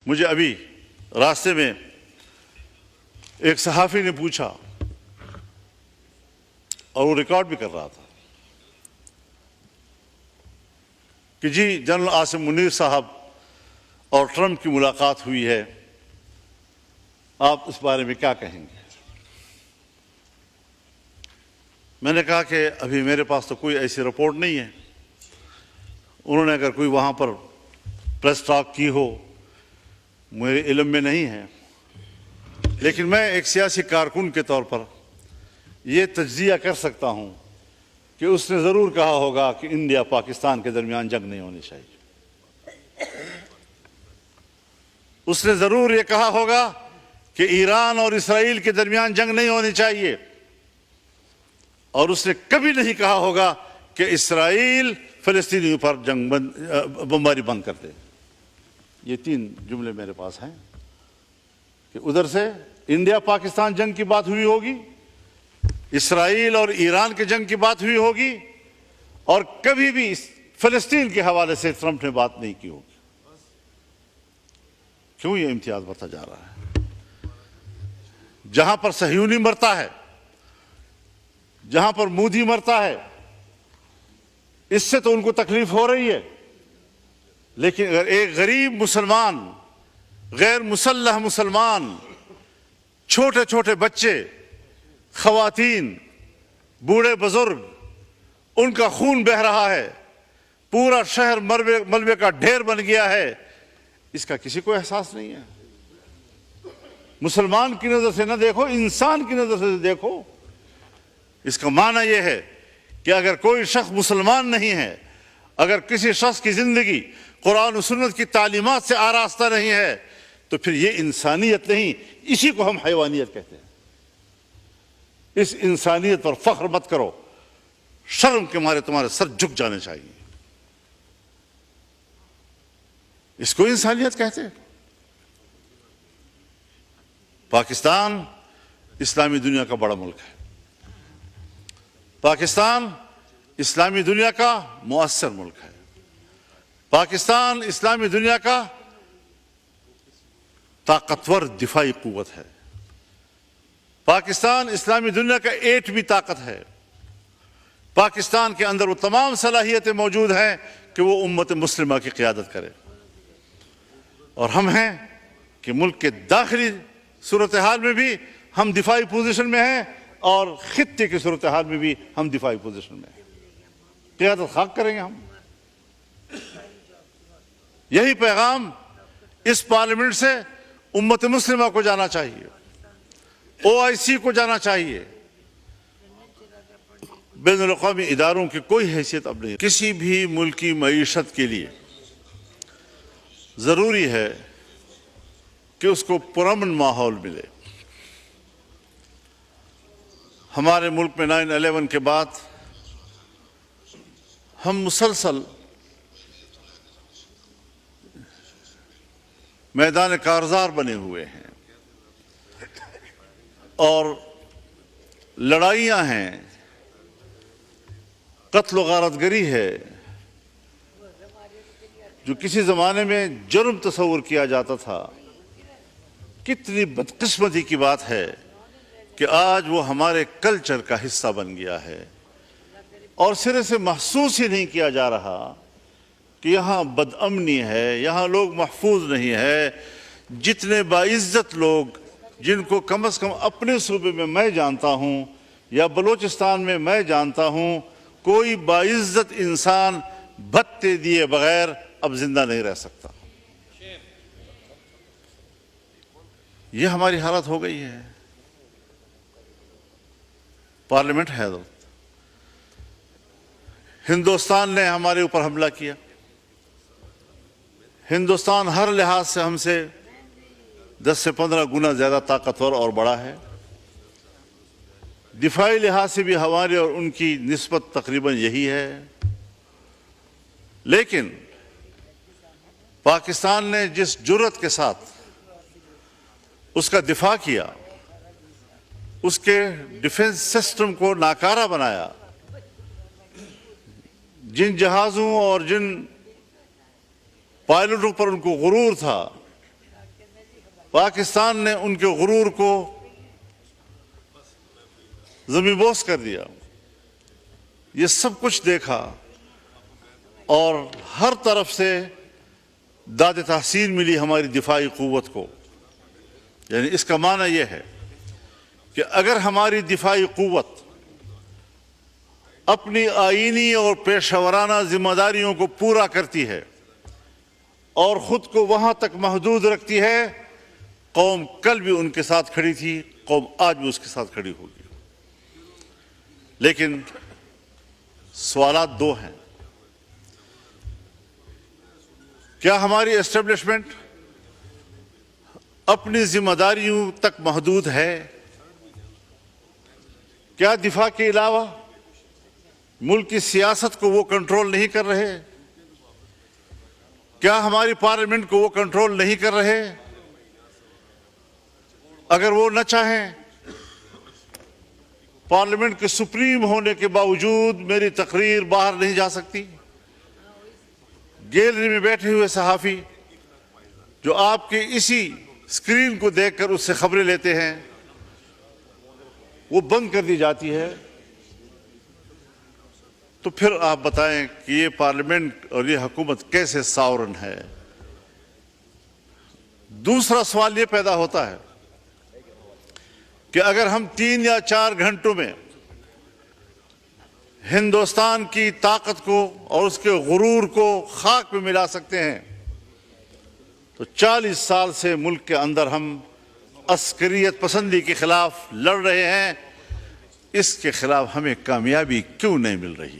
मुझे अभी रास्ते में एक सहाफ़ी ने पूछा और वो रिकॉर्ड भी कर रहा था कि जी जनरल आसिम मुनीर साहब और ट्रंप की मुलाकात हुई है, आप इस बारे में क्या कहेंगे। मैंने कहा कि अभी मेरे पास तो कोई ऐसी रिपोर्ट नहीं है, उन्होंने अगर कोई वहाँ पर प्रेस टॉक की हो मेरे इल्म में नहीं है, लेकिन मैं एक सियासी कारकुन के तौर पर यह तज्जिया कर सकता हूँ कि उसने ज़रूर कहा होगा कि इंडिया पाकिस्तान के दरमियान जंग नहीं होनी चाहिए। उसने ज़रूर ये कहा होगा कि ईरान और इसराइल के दरमियान जंग नहीं होनी चाहिए, और उसने कभी नहीं कहा होगा कि इसराइल फ़लस्तीनियों पर बमबारी बंद कर दे। ये 3 जुमले मेरे पास हैं कि उधर से इंडिया पाकिस्तान जंग की बात हुई होगी, इसराइल और ईरान के जंग की बात हुई होगी, और कभी भी फ़लस्तीन के हवाले से ट्रंप ने बात नहीं की होगी। क्यों ये इम्तियाज बढ़ता जा रहा है? जहां पर सहयूनी मरता है, जहां पर मोदी मरता है, इससे तो उनको तकलीफ हो रही है, लेकिन अगर एक गरीब मुसलमान, गैर मुसल्लह मुसलमान, छोटे छोटे बच्चे, खवातीन, बूढ़े बुजुर्ग, उनका खून बह रहा है, पूरा शहर मलबे का ढेर बन गया है, इसका किसी को एहसास नहीं है। मुसलमान की नजर से न देखो, इंसान की नजर से देखो। इसका माना यह है कि अगर कोई शख्स मुसलमान नहीं है, अगर किसी शख्स की जिंदगी कुरान और सुन्नत की तालीमात से आरास्ता नहीं है, तो फिर ये इंसानियत नहीं, इसी को हम हैवानियत कहते हैं। इस इंसानियत पर फख्र मत करो, शर्म के मारे तुम्हारे सर झुक जाने चाहिए। इसको इंसानियत कहते हैं। पाकिस्तान इस्लामी दुनिया का बड़ा मुल्क है। पाकिस्तान इस्लामी दुनिया का मुअस्सर मुल्क है। पाकिस्तान इस्लामी दुनिया का ताकतवर दिफाई कुव्वत है। पाकिस्तान इस्लामी दुनिया का 8वीं ताकत है। पाकिस्तान के अंदर वो तमाम सलाहियतें मौजूद हैं कि वो उम्मत मुस्लिमा की क़ियादत करे। और हम हैं कि मुल्क के दाखिली सूरत हाल में भी हम दिफाई पोजीशन में हैं, और खित्ते की सूरत हाल में भी हम दिफाई पोजीशन में हैं। क़ियादत खाक करेंगे हम। यही पैगाम इस पार्लियामेंट से उम्मत मुस्लिमा को जाना चाहिए, OIC को जाना चाहिए। बैनुल-अक़वामी इदारों की कोई हैसियत अब नहीं। किसी भी मुल्क की मईशत के लिए ज़रूरी है कि उसको पुरअमन माहौल मिले। हमारे मुल्क में 9/11 के बाद हम मुसलसल मैदान कारज़ार बने हुए हैं, और लड़ाइयाँ हैं, कत्ल व गारतगरी है, जो किसी ज़माने में जुर्म तस्वुर किया जाता था। कितनी बदकिस्मती की बात है कि आज वो हमारे कल्चर का हिस्सा बन गया है, और सिरे से महसूस ही नहीं किया जा रहा कि यहाँ बदअमनी है, यहाँ लोग महफूज नहीं है। जितने बाइज्जत लोग, जिनको कम से कम अपने सूबे में मैं जानता हूँ या बलूचिस्तान में मैं जानता हूँ, कोई बाइज्जत इंसान भत्ते दिए बगैर अब जिंदा नहीं रह सकता। ये हमारी हालत हो गई है। पार्लियामेंट है तो हिंदुस्तान ने हमारे ऊपर हमला किया। हिंदुस्तान हर लिहाज से हमसे 10 से 15 गुना ज़्यादा ताकतवर और बड़ा है। दिफाई लिहाज से भी हमारी और उनकी निस्बत तकरीबन यही है। लेकिन पाकिस्तान ने जिस जुर्रत के साथ उसका दिफा किया, उसके डिफेंस सिस्टम को नाकारा बनाया, जिन जहाज़ों और जिन पायलटों पर उनको गुरूर था पाकिस्तान ने उनके गुरूर को ज़मींबोस कर दिया। ये सब कुछ देखा और हर तरफ से दाद तहसीन मिली हमारी दिफाई क़ुव्वत को। यानी इसका माना यह है कि अगर हमारी दिफाई क़ुव्वत अपनी आईनी और पेशेवराना जिम्मेदारियों को पूरा करती है और ख़ुद को वहाँ तक महदूद रखती है, कौम कल भी उनके साथ खड़ी थी, कौम आज भी उसके साथ खड़ी होगी। लेकिन सवालात दो हैं। क्या हमारी एस्टेब्लिशमेंट अपनी जिम्मेदारियों तक महदूद है? क्या दिफा के अलावा मुल्क की सियासत को वो कंट्रोल नहीं कर रहे? क्या हमारी पार्लियामेंट को वो कंट्रोल नहीं कर रहे? अगर वो न चाहें, पार्लियामेंट के सुप्रीम होने के बावजूद मेरी तकरीर बाहर नहीं जा सकती। गैलरी में बैठे हुए सहाफ़ी जो आपके इसी स्क्रीन को देखकर उससे खबरें लेते हैं, वो बंद कर दी जाती है। तो फिर आप बताएं कि ये पार्लियामेंट और ये हुकूमत कैसे सावरन है? दूसरा सवाल ये पैदा होता है कि अगर हम 3 या 4 घंटों में हिंदुस्तान की ताकत को और उसके गुरूर को खाक में मिला सकते हैं, तो 40 साल से मुल्क के अंदर हम अस्करियत पसंदी के खिलाफ लड़ रहे हैं। इसके खिलाफ हमें कामयाबी क्यों नहीं मिल रही?